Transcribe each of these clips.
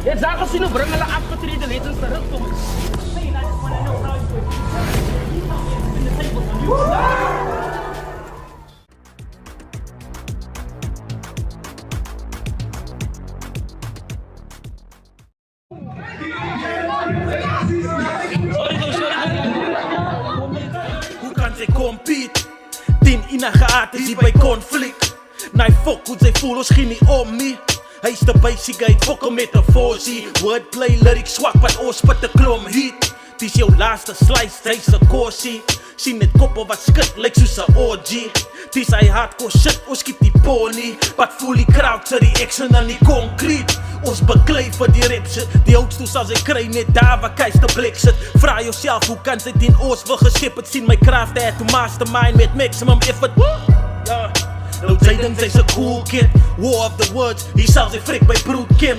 Het zagen zien hoe brengen hulle afgetreden legends terug kom. Say that when I know how you in the table for you. Hoe kan zij compete? 10 inagaat is hij bij conflict. Nee, fuck hoe zij voelen, ons ging niet om me. Hij is de basic, hij fokken met de voorzie. Wordplay, lyrics zwak, wat ons met de klom heat. Het is jouw laatste slice, hij is een corsie. Sien het koppel wat skit, lijkt soos een orgy. Het is hij hardcore shit, ons skiep die pony. Wat voel die crowd, sy reaction en die concrete. Ons beklei vir die rap shit. Die hoogstoes as ek kry net daar waar Keis de blik sit. Vraag jouself, hoe kan sy 10 oors wil geskip het? Sien my craft at to mastermind met maximum effort. Ja. Nou sy dink sy's 'n cool kid. War of the words, hier sal sy frik by Brood Kim.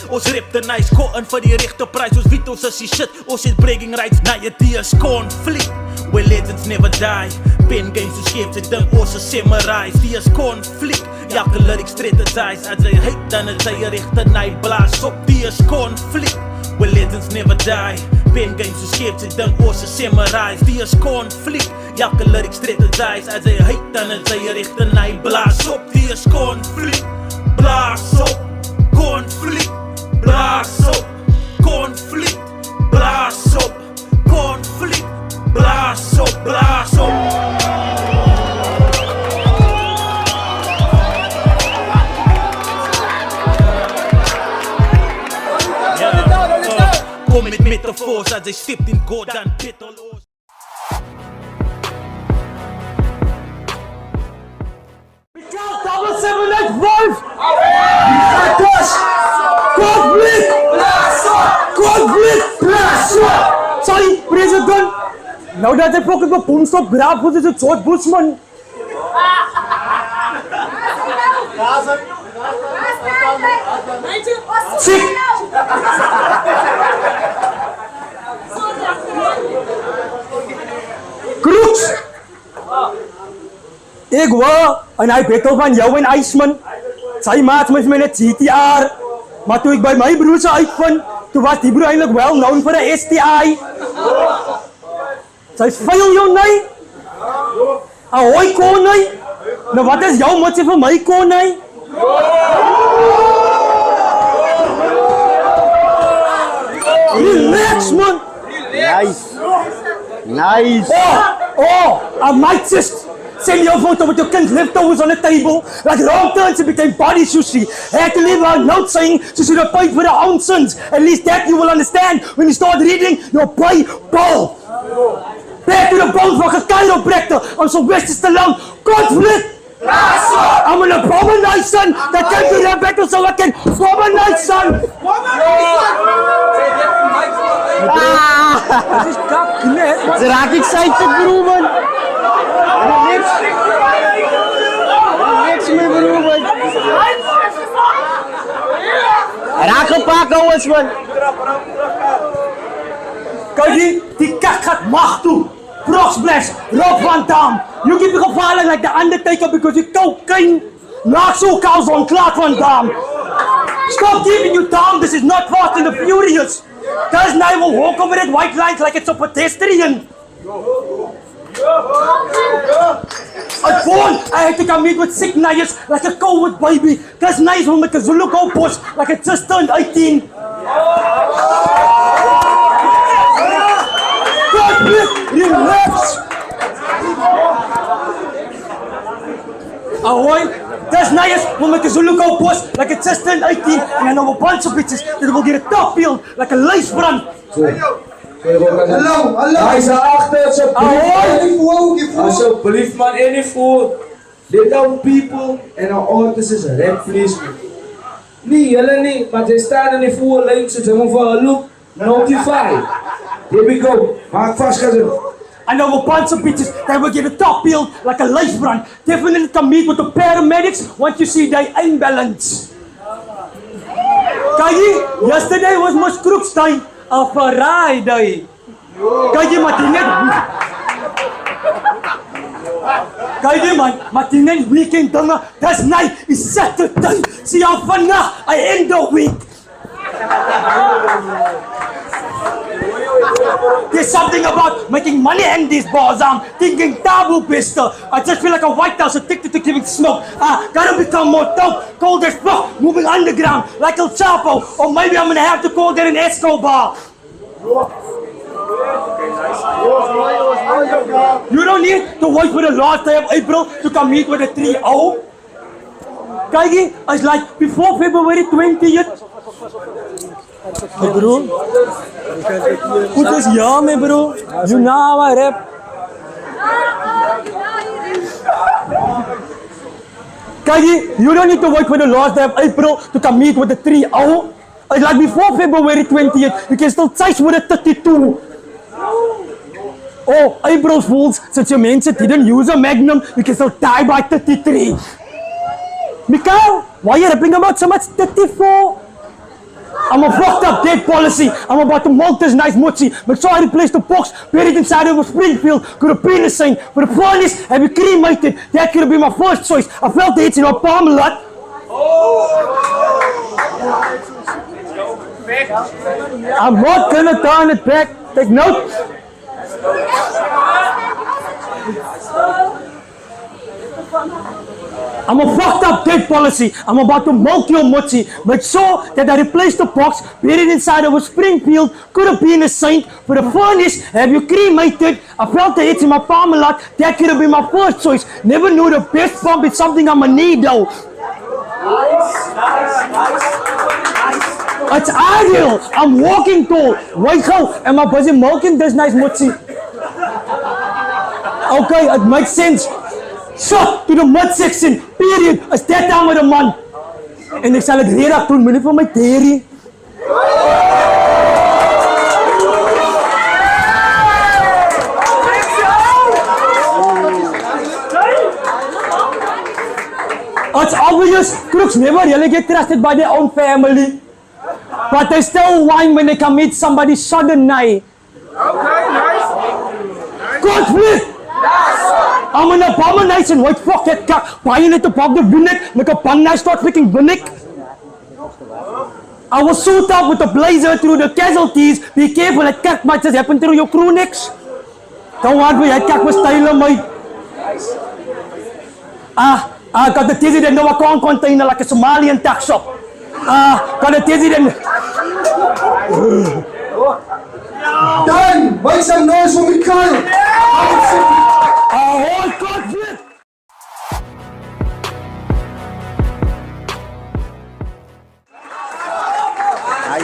Ons rip de nice ko in vir die regte prys. Ons weet ons is die shit, ons het breaking rights. Na je tears conflict, where legends never die. Pen games so skeef, sy dink ons is samurais. Die is conflict, elke lyric strategize. As hy hate, dan is hy regte night. Blaas op, die is conflict, where legends never die. Pen games so skeef, sy dink ons is samurais. Die is conflict, elke lyric strategize. As hy hate, dan is hy regte night. Blaas op, die is conflict, blaas op, conflict. Blaas op, conflict, blaas op, conflict, blaas op, blaas op. Kom met metafoors, als hij stipt in God dan pitteloos. Double 785! Conflict! Conflict! Sorry, president! Nou dat hij fucking op Boomstop graaf was, is het soort Bushman. Sick! Crooks! Ik wou, en hij beter van jou en IJsman. Sy maat met my net GTR. Maar toe ek by my broer se uitvind, toe was die broer eintlik wel known vir 'n STI. Sy's vuil jou nee. Ahoy konai. Nou wat is jou motsie vir my konai? Relax man. Nice. Oh, I might just send your photo with your kid's leftovers on the table, like wrong turns and became body sushi. I had to leave a note saying she should have paid for the ounces. At least that you will understand when you start reading your Bible. Back to the bones van een chiropractor. I'm Sylvester Stallone. Conflict! I'm an abomination that came to their battle so I can abomination! Dat is kak net. Ze raak excited bro man. Niks meer bro man. Raak gepakt ouwens man. Kijk die kak gaat macht toe. Proxbless, Rob Van Dam. You keep gevaarlijk like the Undertaker because you cocaine. Not so cows on Clark Van Dam. Stop keeping you down, this is not Fast and the Furious. Cause now will walk over that white lines like it's a pedestrian. At phone, I had to come meet with sick Nias like a COVID baby. Cause Nias will make a Zulu go push like it just turned 18. Relax! Ahoy! That's nice. We'll make a Zulu go post like it's just turned 18 and I know a bunch of bitches that will get a top build like a lace brand. Hallo! Hij is daarachter, alsjeblieft man, any fool. Dit our people en our artists is rap vlees. Nee, jullie niet, maar ze staan in die voorlijn, ze zijn voor een look, notify. Here we go, maak vast gezet. I know a bunch of bitches that will get a top build like a lace brand. Definitely come meet with the paramedics once you see they imbalance. Kijk, yesterday was Ms. Crook's time. A Friday. Kijk je maar die net. Kijk je man, maar die net weekend dinge. That's night is Saturday. Zie jou vannacht, I end the week. There's something about making money in these bars. I'm thinking taboo pistol. I just feel like a White House addicted to giving smoke. Gotta become more dope, cold as fuck, moving underground like El Chapo. Or maybe I'm gonna have to call that an Escobar. You don't need to wait for the last day of April to come meet with a 3-0. Kykie, it's like before February 20th. Hey bro, goed is ja me bro, you know how I rap. Kykie, you don't need to wait for the last day of April to come meet with the 3-0. It's like before February 20th, you can still chase with a 32. Oh, April Fools, since your mensen didn't use a Magnum, you can still die by 33. Mikael, why are you rapping about so much 34? I'm a fucked up dead policy. I'm about to milk this nice mochi. Make sure I replace the box buried inside of a Springfield. Could have been the same. For the furnace, have you cremated? That could have been my first choice. I felt the hits in my palm a lot. I'm not gonna turn it back. Take note. I'm a fucked up dead policy. I'm about to milk your mochi. Make sure that I replace the box buried inside of a Springfield. Could have been a saint. For the furnace, have you cremated? I felt the hits in my palm a lot. That could have been my first choice. Never knew the best pump is something I'ma need though. It's ideal. I'm walking tall. Right now, am I busy milking this nice mochi? Okay, it makes sense. Shot to the midsection, period. Is that time of the month? En ek sal dit reg doen, moenie vir my teerie. It's obvious crooks never really get trusted by their own family. But they still whine when they can meet somebody sudden night. Okay, nice. Conflict! I'm an abomination. Wait, fuck that cock. Buying it above the vinnick. Make a bun nice start freaking vinnick. I will suit up with a blazer through the casualties. Be careful, that cock might just happen through your crew necks. Don't want me, that cock was tailor made. I got the tizzy that no account container like a Somalian tax shop. Got the tizzy that... Dan, make some noise for Mikael. Hold conflict!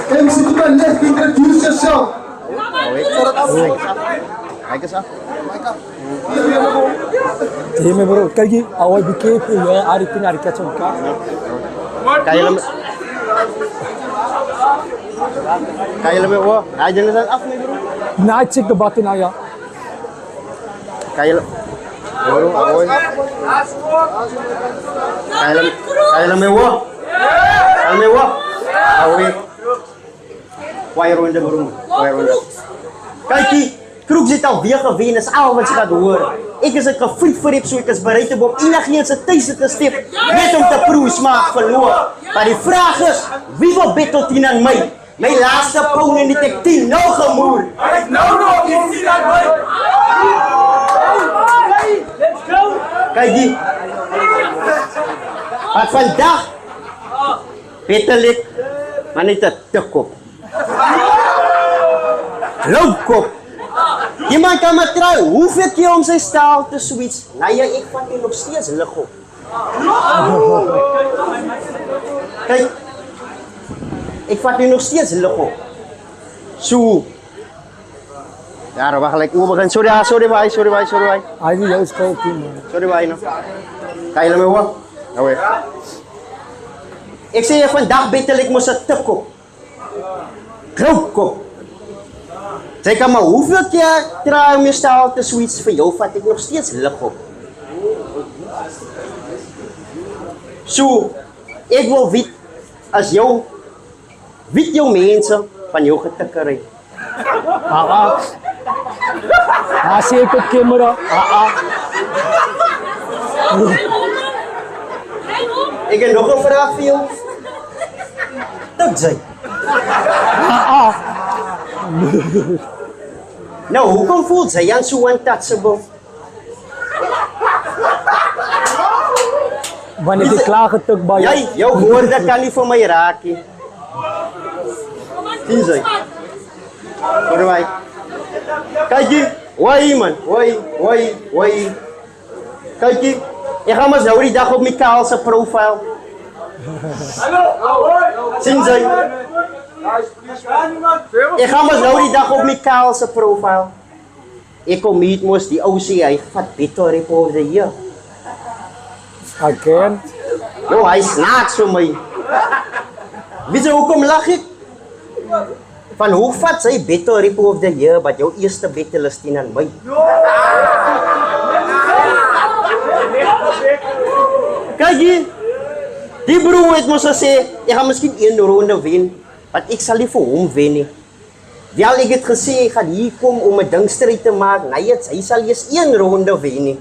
MC to my left, introduce yourself. Hey, me bro, Kykie, I will be careful. Yeah, I reckon I catch on car. Kaya lang mo, ay dyan na af bro. Nah, check the button, Aya. Kaya lang. Bro, ako. Kaya lang mo. Kaya mo. Awi. Why ronde bro? Why ronde? Kykie, kroeg zit alweer gewen, is al wat jy gaat hoor. Ek is 'n gefriet vir dit, so ek is bereid om op enigiets se tuiste te step, net om te proe smaak verloor. Maar die vraag is, wie wil battle 10 aan my? My laaste pound en die tek 10 nou gemoer. Ek nou nog iets sien aan my. Let's go! Kykie. Wat vandag? Petelik, maar niet te tukop. Loopkop. Iemand kan maar try, hoeveel keer om sy staal te switch? Nou ja, ek vat nie nog steeds lig op. Kyk, ek vat nie nog steeds lig op. So. Ja, wacht, like, begin. Sorry, bye. I will use cocaine. Sorry, bye, no. Kaya lang mo ba? Okay. Ek sê jy vandag betel ek mo sa tipkop. Kroopkop. Sy kan maar hoeveel keer try om jou staal te switch, vir jou vat ek nog steeds lig op. So, ek wil weet, as jou, weet jou mense van jou getikkery. Sê ek op camera. Ek het nog 'n vraag vir jou. Tik jy. Nou, hoekom voel sy Jan so untouchable? Wanneer jy klaar getuk by Jy, jou woorde kan nie vir my raak nie. Sien sy? Alright. Kykie, wai man, wai. Kykie, ek gaan mas nou die dag op Mikael se profiel. Sien sy? Ek gaan mas nou die dag op Mikael se profiel. Ek kom meet mos die ou sê hy vat beter rap of the year. Again? No, hy snaaks vir my. Weet jy hoekom lag ek? Van hoe vat sy beter rap of the year, but jou eerste battle is 10 aan my. Kijk hier, die broer het mos gesê, ek gaan miskien 1 ronde wen, want ek sal nie vir hom wen nie. Wel, ek het gesê, ek gaan hier kom om 'n dingstryd te maak, nee, hy sal eers 1 ronde wen nie.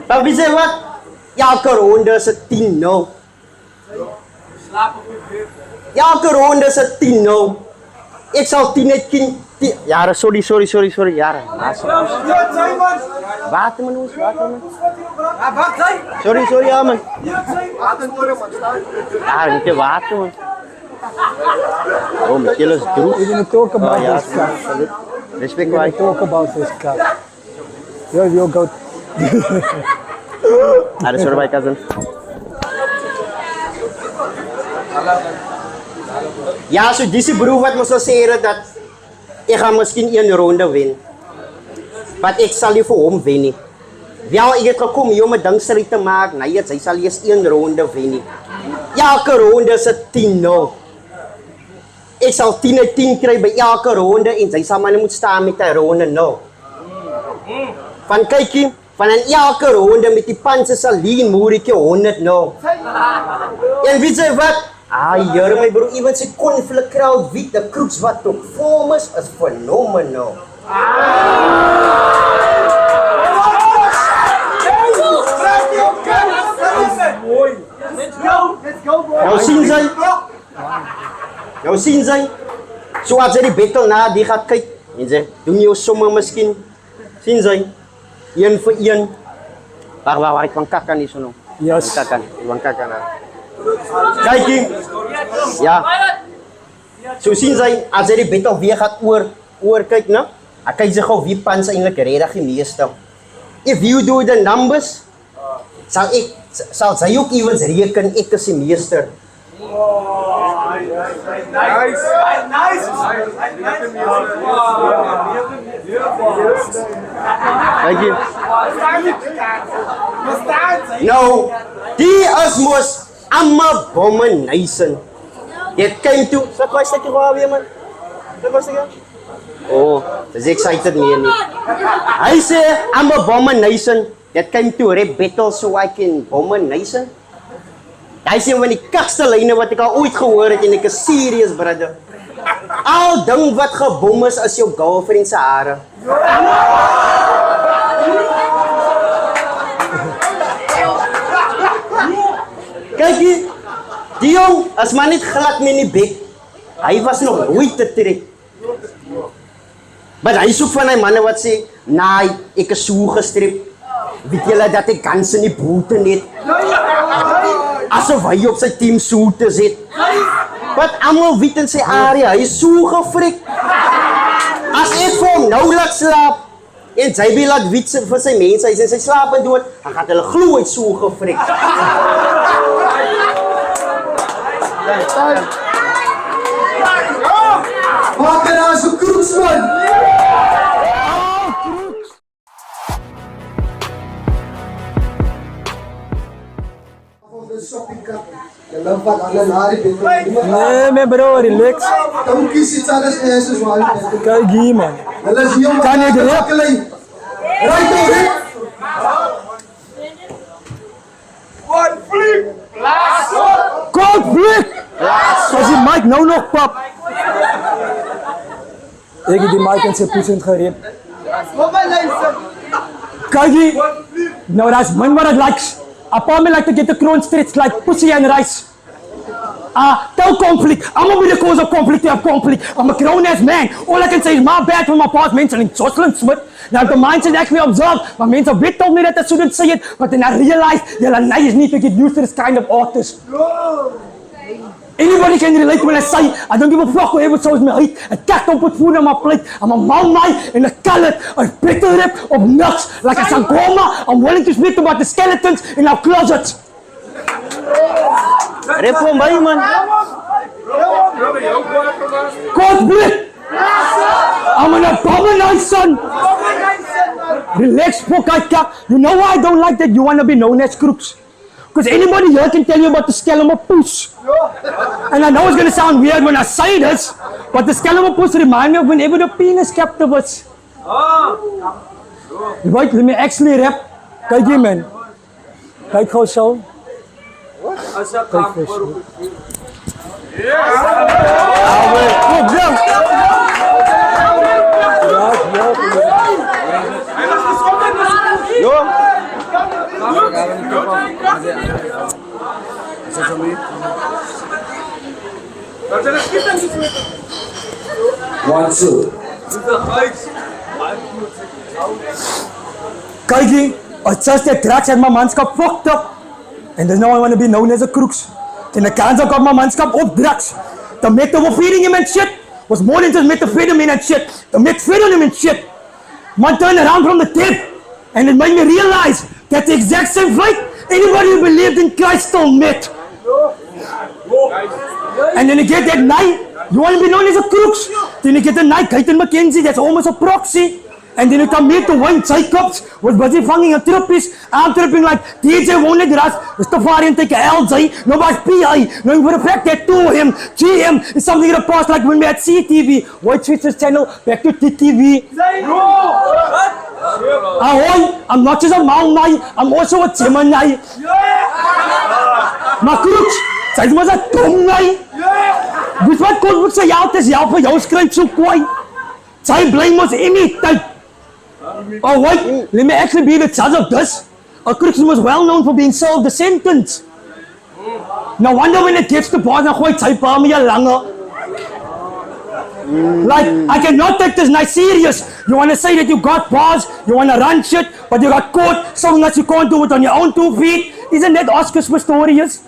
Maar weet jy wat? Elke ronde is 'n 10-0. Elke ronde is 'n 10-0. Ek sal 10 net Jare, sorry, jare. Water man, ons. Sorry, ja man. Ja, niet water man. Oh, Michiel is droog. We didn't talk about this cup. Respect We waar. didn't talk about this cup. Yo, go. Ah, sorry my cousin. Ja, so dis die broer wat mos sê dat ek gaan miskien 1 ronde wen. Maar ek sal nie vir hom wen nie. Wel, ek het gekom hier om 'n dingstryd te maak. Nee, hy sal eers 1 ronde wen nie. Elke ronde is 'n 10-0. Ek sal 10 uit 10 kry by elke ronde en hy sal maar net moet staan met 'n ronde 0. Van kykie, van in elke ronde met die panse sal Lean Moeritjie 100-0. En weet jy wat? Hier my broer, iemand sy conflict crowd weet die kroeks wat op vorm is phenomenal. Nou sien sy, so as jy die battle na die gaat kyk, en sê, doen jou somme miskien, sien sy, 1 vir 1, waar ek van kakan nie so nou. Yes. Van kakan na. Kykie, ja, so sien sy, as jy die battle weer gaat oor kyk, nou, dan kyk sy gauw wie pans eindelijk redig die meeste. If you do the numbers, sal sy ook evens reken, ek is die meester. Thank you. Nou, die is mos abomination. It came to... Wat was dat gewoon weer, man? Wat was dat? Oh, dat is excited nie. Hy sê, I'm a abomination. That came to rap battle so I can abomination. Hy sê van die kakste lyne wat ek al ooit gehoor het en ek is serious, brother. Al ding wat gebom is as jou girlfriend se hare. Kyk hier, die jong is maar net glad met die bek. Hy was nog nooit te trek. Maar hy soek van die manne wat sê, nee, ek is so gestrip. Weet julle dat ek kans in die boete net? Asof hy op sy team soete zit. Wat allemaal weet in sy area, hy is so gefrik. As ek vir hom nou laat slaap, en sy wil laat weet vir sy mense, hy sê sy slaap en dood, dan gaat hulle glo hy so gefrik. Maak er nou so kroeks, man! Shopping cup. Jy loop wat alle na die bed. Nee, my bro, relax. Dan kies iets anders eers as waar jy. Kijk hier, man. Hulle is hier om Kan ek rap? Right over. Cold flick! As die mic nou nog pap. Ek het die mic in sy poesend gereep. Kijk hier. Nou, dat is min wat het likes. Upon me like to get the crown stretched like pussy and rice. tell conflict. I'm not be the cause of conflict to have conflict. I'm a grown-ass man. All I can say is my bad for my past mentioning Jocelyn Smith. Now the mindset actually observed. My mental bit told me that I shouldn't say it, but then I realized that I just need to get used to this kind of artist. Anybody can relate when I say, I don't give a fuck whoever shows me hate. A cat don't put food on my plate. I'm a Maumai and a colored, a bitter rip of nuts. Like a Sangoma, I'm willing to speak about the skeletons in our closets. Rip hom by, man. God bless. I'm an abomination. Relax, Pokaika. You know why I don't like that you want to be known as crooks? Because anybody here can tell you about the Scalamapus. And I know it's going to sound weird when I say this, but the Scalamapus remind me of whenever the penis captive was. Wait, let me actually rap. Kijk hier, man. Kijk gauw zo. Kijk vir zo. Goed, ja. Yo. One, two. Kykie, it's just that drugs had my manskap fucked up. And there's no one want to be known as a crooks. And the cans got my manskap op drugs. The method feeding him and shit was more than just methamphetamine and shit. The methamphetamine and shit. Man turned around from the tip. And it made me realize that the exact same fight anybody who believed in Christ still met. And then you get that night, you want to be known as a crooks. Then you get the night, Gaten McKenzie, that's almost a proxy. And then you come here to Wayne Jacobs, was busy fanging a trippies. I'm tripping like, DJ won't let us. Mr. Farian take a LJ, nobody's PI. Knowing for the fact that 2M, GM is something in the past, like when we had CTV, White Switches channel, back to TTV. Ahoy, I'm not just a Maumai, I'm also a Gemini. Maar crooks, sy is maar 'n domnai. Dis wat kon sy jou te help vir jou skryf so kwaai. Sy bly mos imitate. Oh wait, let me actually be the judge of this. A crooks was well known for being served the sentence. No wonder when it gets to part, dan gooi sy pa my langer. Like, I cannot take this night serious. You want to say that you got bars, you want to run shit, but you got caught, so that you can't do it on your own 2 feet. Isn't that Oscar Pistorius?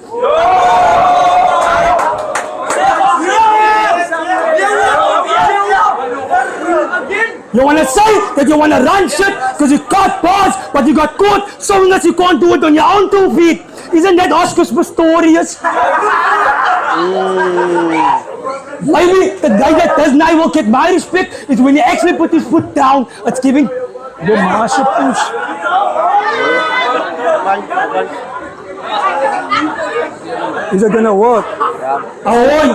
You want to say that you want to run shit because you got bars, but you got caught, so that you can't do it on your own 2 feet. Isn't that Oscar Pistorius? Maybe the guy that does not will get my respect is when he actually put his foot down. It's giving the Marsha push. Is it gonna work? Oh,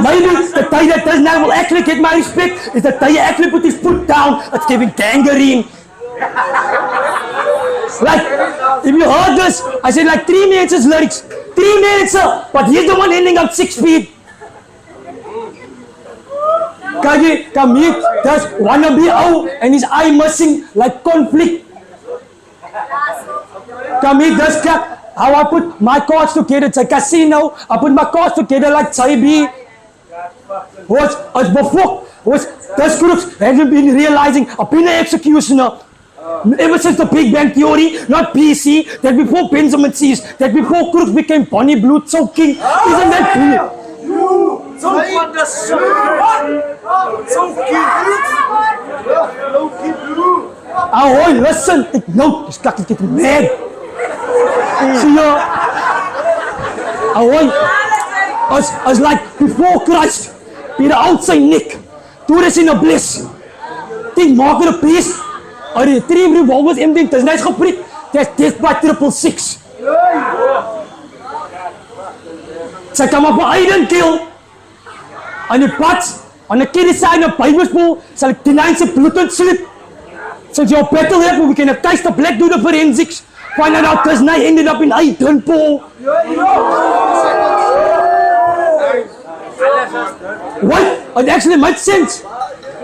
maybe the guy that does not will actually get my respect is the guy that actually put his foot down. It's giving gangrene. Like, if you heard this, I said like 3 minutes lyrics. 3 minutes, but he's the one ending up 6 feet. Kage, Kamit does wanna be out and his eye missing like conflict. Kamit does how I put my cards together, it's a casino. I put my cards together like Chaibi. Was before, was those groups haven't been realizing I've been an executioner. Ever since the Big Bang Theory, not PC, that before Benjamin Seas, that before crooks became Bonnie Blue choking. Isn't that cool? So wonderful. So cute. Ahoy, listen. No, this guy is getting mad. See ya. Ahoy. As like before Christ, be the outside Nick. Do this in a bliss. Think mark in a piece. Are die 3 revolvers M10 dis niks gepriet. Dis by 666. Sy kom op 'n Aiden kill. On the plots, on the kiddy side of Bybelspool, sal ek die 9 se bloedend slip. Since your battle here, we can have taste the black do the forensics. Find out this night ended up in Aiden pool. What? It actually made sense.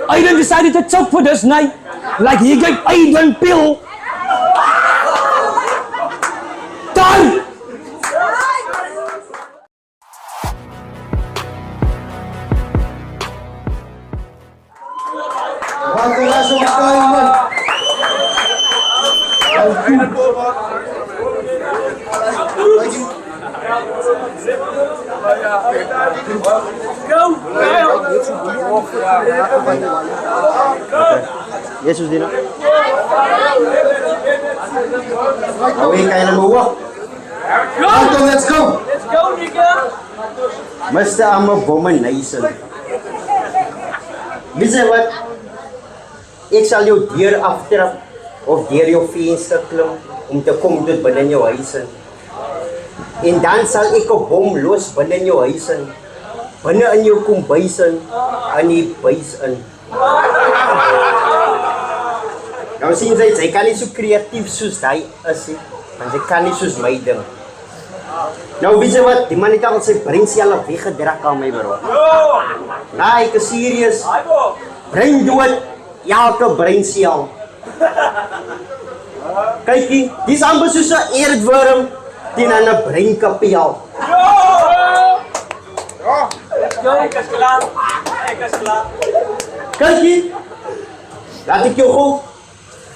Aiden decided to choke for this night. Like he gave Aiden pill. Done! Yesus din. Away kaya na mawak. Anton, let's go! Basta ang abomination. Weet je wat? Ik zal jou deur aftrap of deur jou venster klim om te kom tot binne jou huis in. En dan sal ek 'n bom los binne jou huis in. Binne in jou kombuis in, in die buis in. Nou sien sy kan nie so kreatief soos hy is nie, want sy kan nie soos my ding. Nou weet jy wat, die man het al sy breinsel weggedruk aan my bro. Nou, ek is serieus. Brein dood, elke breinsel. Kykie, dis amper soos 'n eerdworm teen 'n breinkapel. Kykie, laat ek jou gou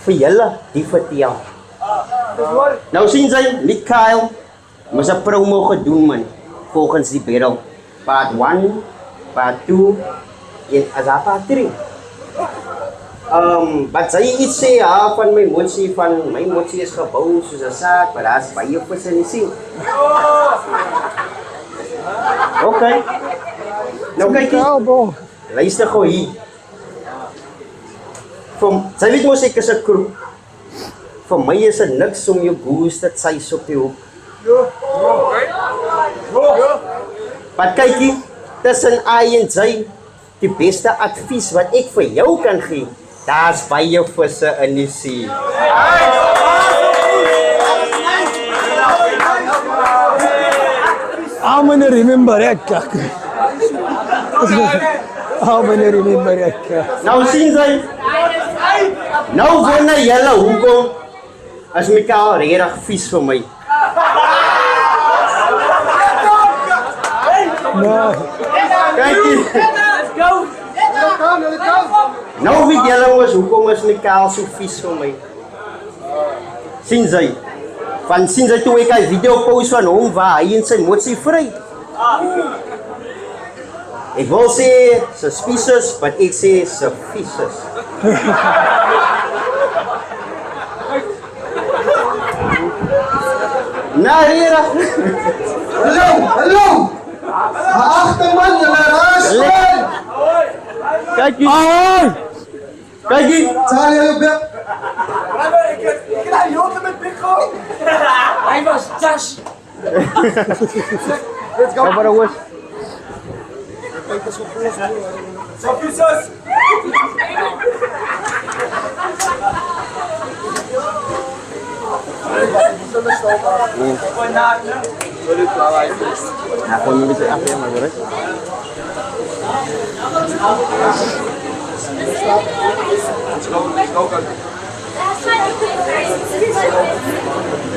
vir julle die vertel. Nou sien sy, Mikael, moes 'n promo gedoen man, volgens die battle. Part 1, part 2, en as a part 3. Wat sy iets sê van my motsie is gebou soos 'n saak, maar daar's baie visse in die see. Okay. Nou kyk jy, luister gou hier. Sy weet mos ek is 'n kroeg. Vir my is dit niks om jou goose te size op die hoek. Maar kykie, tussen I en J, die beste advies wat ek vir jou kan gee, daar's baie visse in die see. I'm gonna remember that, kak. I'm gonna remember that, kak. Nou sien sy, nou wonder julle hoekom as Mikael regtig vies vir my. No. Kykie, nou weet julle mos hoekom is Mikael so vies vir my. Sien sy, van sien sy toe ek 'n video post van hom waar hy en sy motsie vry. Ek wil sê suspicious, but ek sê suspicious. Nou hier. Hallo! Geachte man, julle raas man! Kykie. Kykie. Sal jy op? Hij was Josh. Let's go! Wat was? Ako nyo bisa ako yan, magulat.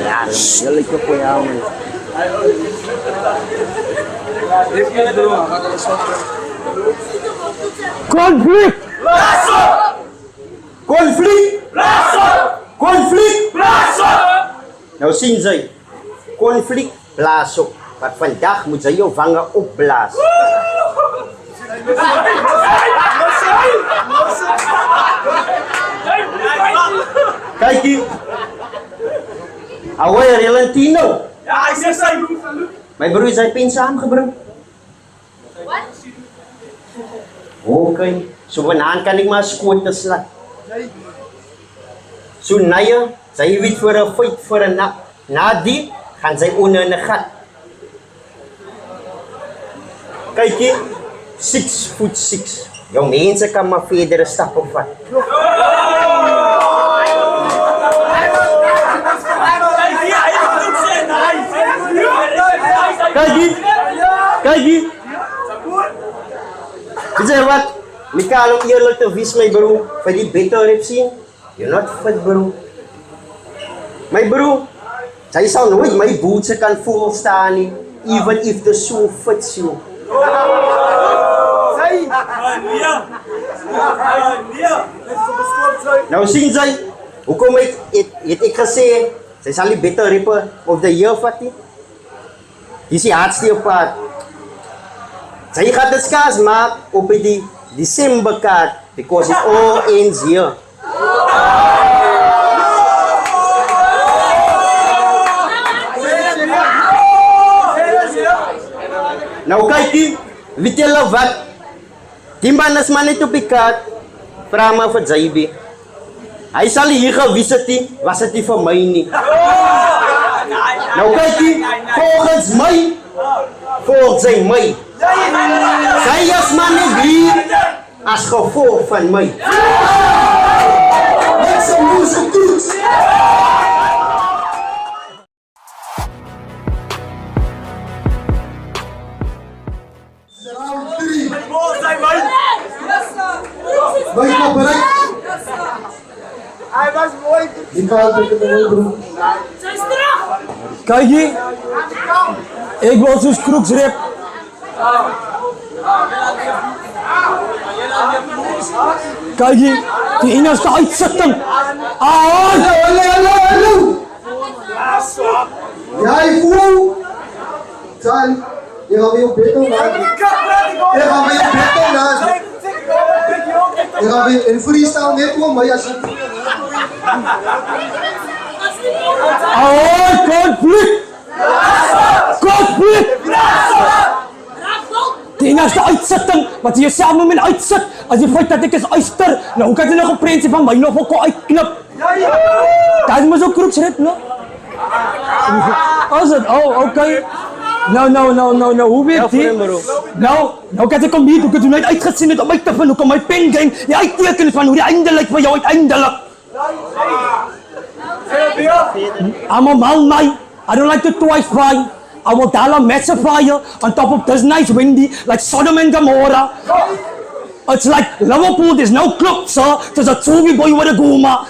Yan, galing ko po yaman. Conflict! Conflict! Conflict! Nou sien sy, conflict blaasok. Want vandag moet sy jou vange opblaas. Kykie. Away Relantino. Ja, hij zegt zijn. My broer het sy pen saamgebring. Okay, so vanaand kan ek maar skoot slat. So naie, sy weet vir 'n fight vir 'n na die gaan sy onder in 'n gat. Kykie, 6'6". Jou mense kan maar verdere stappe vat. Kykie. Weet jy wat? Mikael, om eerlik te wees my bro, vir die battle rap sien, you're not fit bro. My bro, sy sal nooit my bootse kan vol staan nie, even if the shoe fits you. Nou sien sy, hoekom het ek gesê, sy sal die battle rapper of the year vat nie? Dis die hardste pad. Sy gaan dit skaars maak op die December kaart because it all ends here. Nou kykie, weet julle wat? Die man is maar net op die kaart, vra maar vir JB. Hy sal hier gewys het nie, was dit nie vir my nie. Nou kykie, volgens sy my. Sy is maar nie hier as gevolg van my. Make some music, dudes. Round 3. Baik na bereik. Die kaal het het mooi bro. Kykie, ek wil soos Crooks rap. Kykie, die enigste uitsitting. Hallo. Jy voel. Sal, jy gaan weer op beter maak. Jy gaan weer in freestyle net oor my as Conflict! Die enigste uitsitting, wat jy jouself moet men uitsit, as jy feit dat ek is uister, nou hoe kan jy nog een prensie van my nog ook al uitknip? Dat is maar so Crooks rap, no? Is het? Oh, okay. Nou, hoe weet die? Nou kan ek kom hier, hoe kan jy nooit uitgesien het om uit te vind, hoe kan my pen game, die uitteken van hoe die einde lyk vir jou uiteindelik. I'm a Malmai, I don't like to twice fry. I will dollar massive fire on top of this nice windy, like Sodom and Gomorrah. It's like Liverpool, there's no club, sir. There's a Toby boy with a Guma.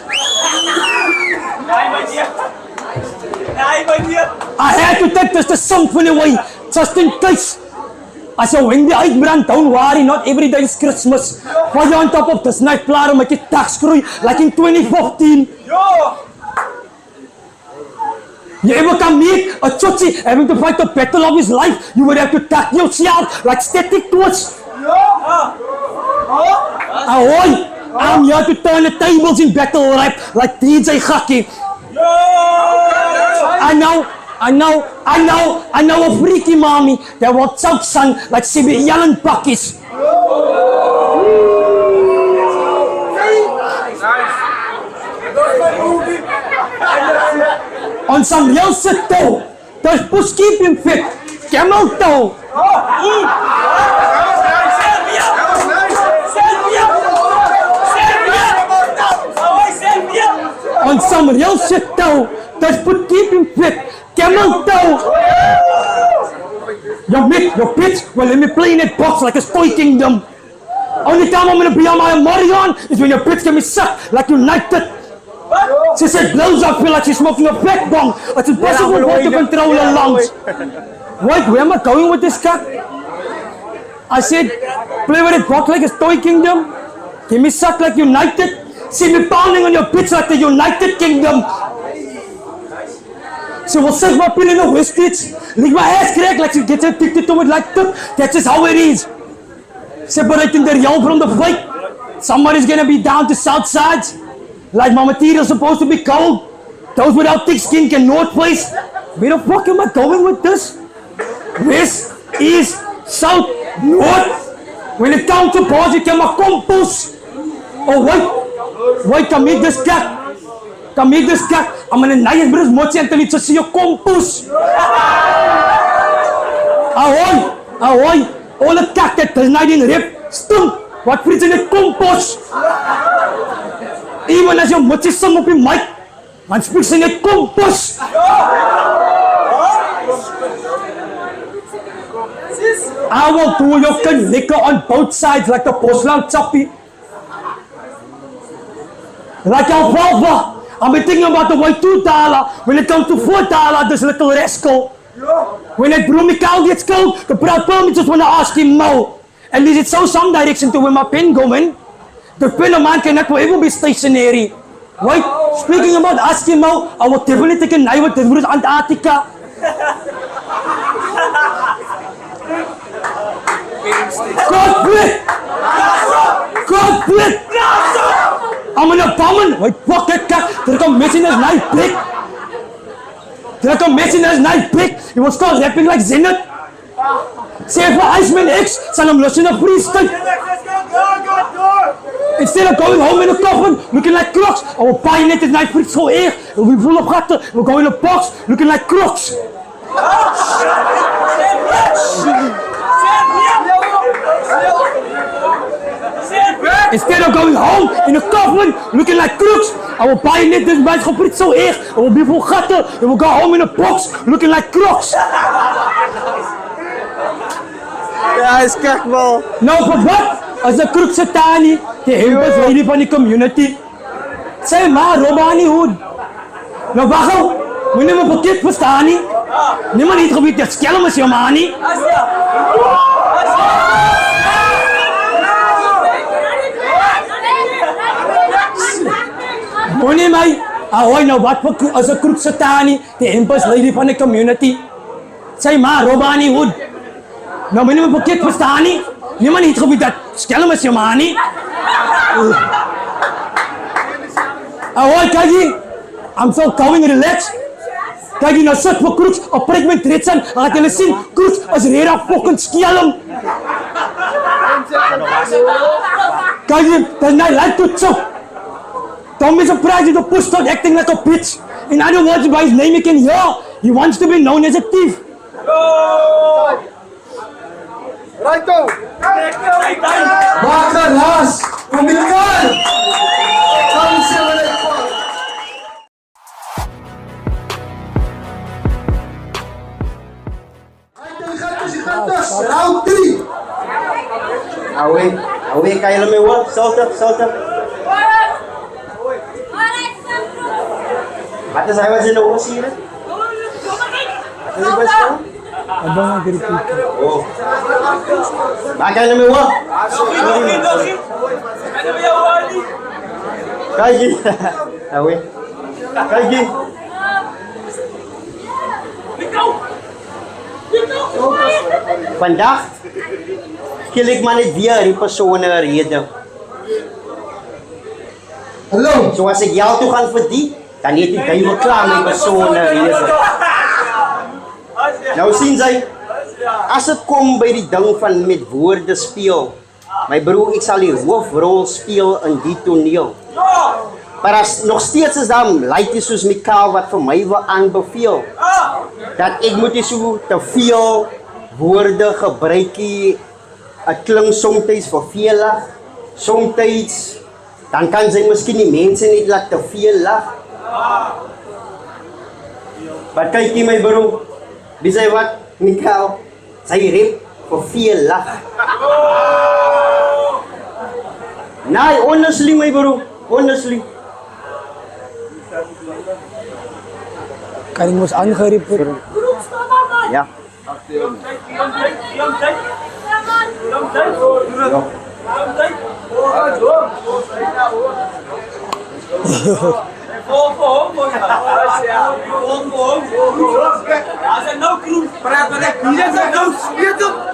I had to take this to symphony away, just in case. I said, when the uitbrand, don't worry, not every day is Christmas. While you're on top of this night, plaar, make it tax screw like in 2015. You ever come meet a Chotsi having to fight the battle of his life, you would have to tuck yourself like static torch. Ahoy! I'm here to turn the tables in battle rap like DJ Gakkie. I know a freaky mommy that will choke son like CB yelling buckies. On some real shit though, there's push keep him fit, camel toe. On some real shit though, there's push keep him fit, camel toe. Your bitch, well let me play in that box like a toy kingdom. Only time I'm gonna be on my Marion is when your bitch get me sucked like United. She said blows I feel like she's smoking a fat bong. It's impossible for her to control her lungs. Wait, where am I going with this cat? I said, play with it box like a toy kingdom. Give me suck like United. See me pounding on your bitch like the United Kingdom. She will suck my pill in the Westgate. Lick my ass crack like she gets addicted to it like that. That's just how it is. Separating the real from the fake. Somebody's gonna be down to south sides. Like my material's supposed to be cold. Those without thick skin can North Face. Where the fuck am I going with this? West, East, South, North. When it comes to balls, you can my compost. Oh wait, come meet this cat. I'm gonna nice bros mochi until it's see your compost. Ahoy, all the cat that does not in rip, stunk. What fits in the compost? Even as your mochi song up in mic, man speaks in a compost. I will do your can liquor on both sides like the Poslang Chappie. Like our father, I've been thinking about the white $2 when it comes to $4, this little rascal. When that broomy cow gets cold, the proud permit just want to ask him no. At least it shows some direction to where my pen going. The pen of man cannot forever be stationary. Right? Speaking about asking Mo, I will definitely take a knife with the Antarctica. God, I'm in a bomb. Wait, fuck that cat. They're come messing his knife big. They're come messing his knife big. He was start rapping like Zenith. Say for Iceman X, sal hom lus in 'n freestyle. Instead of going home in a coffin, looking like crooks, our pie net is knife pretty so erg. We'll be full of gatten. We'll go in a box, looking like crooks. Instead of going home in a coffin, looking like crooks, our pie net is knife pretty so erg. We'll be full of gatten. We'll go home in a box, looking like crooks. Ja, is kak wel. Nou, vir wat? As 'n kroek se tannie, die hempels lady van die community. Sy ma Robani Hood. Nou wag gou. Moenie my verkeerd verstaan nie. Niemand het geweet dat skelm is jou ma nie. Moenie my. Ahoy nou wat vir as 'n kroek se tannie, die hempels lady van die community. Sy ma Robani Hood. Nou moenie my verkeerd verstaan nie. Niemand het geweet dat skelm is jou ma nie. Ahoy, Kagi. I'm so calm and relaxed. Kagi, nou sit vir kroeks op Prekman Tretsen. Gaan julle sien, kroeks is reda fucking skelm. Kagi, does not like to choke. Don't be surprised if the push start acting like a bitch. In other words, by his name you can hear, he wants to be known as a thief. Righto! Baka Las! Pumikal! Come 784! Gigantes! Round 3! Awe, kaya lang may wall. Salter. Wat is hij was in de oorlog hier? Wat is best van? Abang ang repeat. Oh. Bakay lang may wall. Kaya. Awe. Kaya. Vandaag kill ik maar net weer die personen reden. Hallo! So as ek jou toe gaan verdien, dan het ek duiwel klaar met personen reden. Nou sien sy, as het kom by die ding van met woorde speel, my broer, ek sal die hoofrol speel in die toneel. Maar as nog steeds is daar laities soos Mikael wat vir my wil aanbeveel, dat ek moet nie so te veel woorde gebruikie, het klink somtyds vervelig, somtyds, dan kan sy miskien die mense net laat te veel lag. Maar kyk jy my broer, wie sê wat, Mikael, sy rep verveel lag. Nee, honestly my broer, honestly. Karing moes aangerip word. Ja.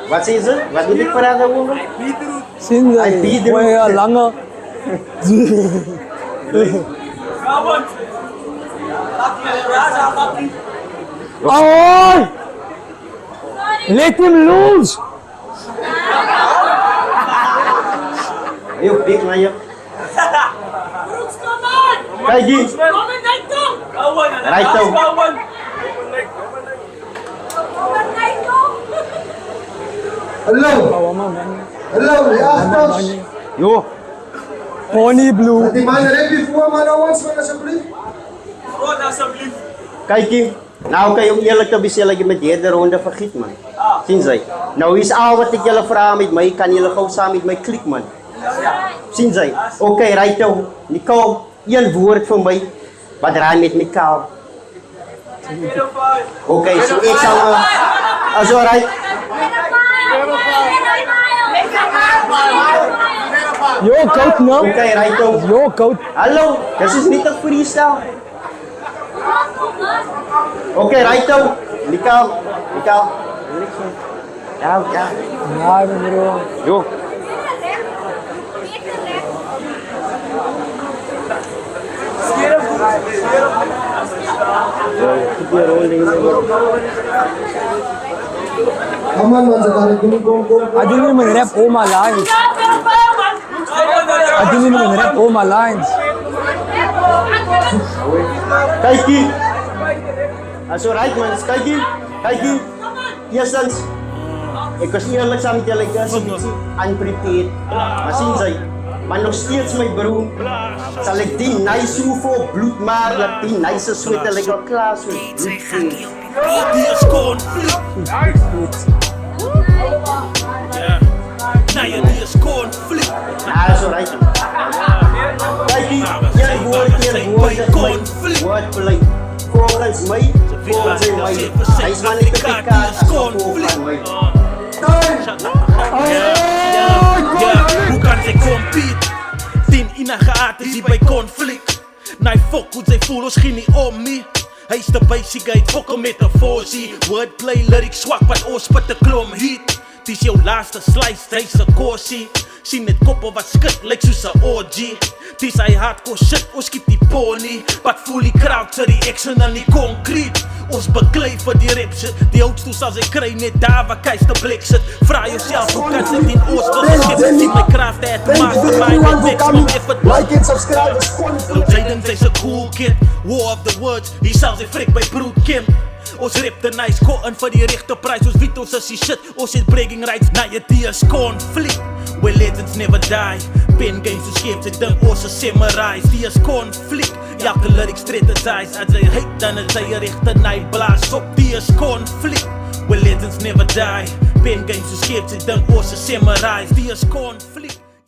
Wat sê ze? Wat moet ek praat daaroor? Sien Hy jy, bied hoe hy lange. Ahoy! Let him loose! Ayo, big na yun. Kay G. Right now. Hallo! Hallo, reagters! Yo. Pony blue. Die man rep je voor man ons man alsjeblieft. Kyk jy, nou kan jy om eerlik te wees, jy met derde ronde vergiet man. Sien sy. Nou is al wat ek julle vra met my, kan julle gou saam met my klik man. Sien sy. Okay, right nou. Nicole, een woord vir my wat raai met Mikael. Okay, so ek sal as alright. Yo, coat no. Okay, right nou. Yo, coat. Hallo, dis is nie te freestyle. Okay, right now. Mikael. Ja. Ja, bro. Yo. Aman man sekarang gum. I didn't even rap all my lines. I didn't even rap all my lines. Kijkie. That's alright man, kijkie. Eerstens, ek was eerlik saam met julle, ek is 'n bietjie unprepared. Maar sien jy, maar nog steeds my broer, sal ek die nice hoeveel bloed maar dat die nice sweater like op klas met bloed. Die is conflict. Die is conflict. Ah, that's alright. Kijkie, een woord, wordplay. Volgens my, hy is maar net 'n pikaat as gevolg van my. Hoe kan sy compete? 10 enige aard is hy by conflict. Nee, fuck hoe sy voel, ons gee nie om nie. Hy is the basic, hy het fokkel met 'n forsie. Wordplay, lyrics swak, wat ons put 'n klom heat. Dis jou laaste slice, hy's 'n korsie. Sien net koppe wat skud, lyk soos 'n orgy. Dis hy hardcore shit, ons skiet die pony. Wat voel die crowd se reaction aan die concrete? Ons beklei vir die rap shit. Die oudstoel sal sy kry net daar waar Keis te blik sit. Vra jouself, hoe kan sy die ooste skip? Sien my craft uit, maak vir my net maximum effort. Like and subscribe, is conflict. Sy dink sy's 'n cool kid. War of the words, hier sal sy frik by Brood Kim. Ons rip the nice cotton vir die regte prys. Ons weet ons is die shit, ons het bragging rights. Na jy die is conflict. Where legends never die. Pen games so skeef, sy dink ons is samurais. Die is conflict. Elke lyric strategize. As hy hate, dan is hy regte night blaas op. Die is conflict. Where legends never die. Pen games so skeef, sy dink ons is samurais. Die is conflict.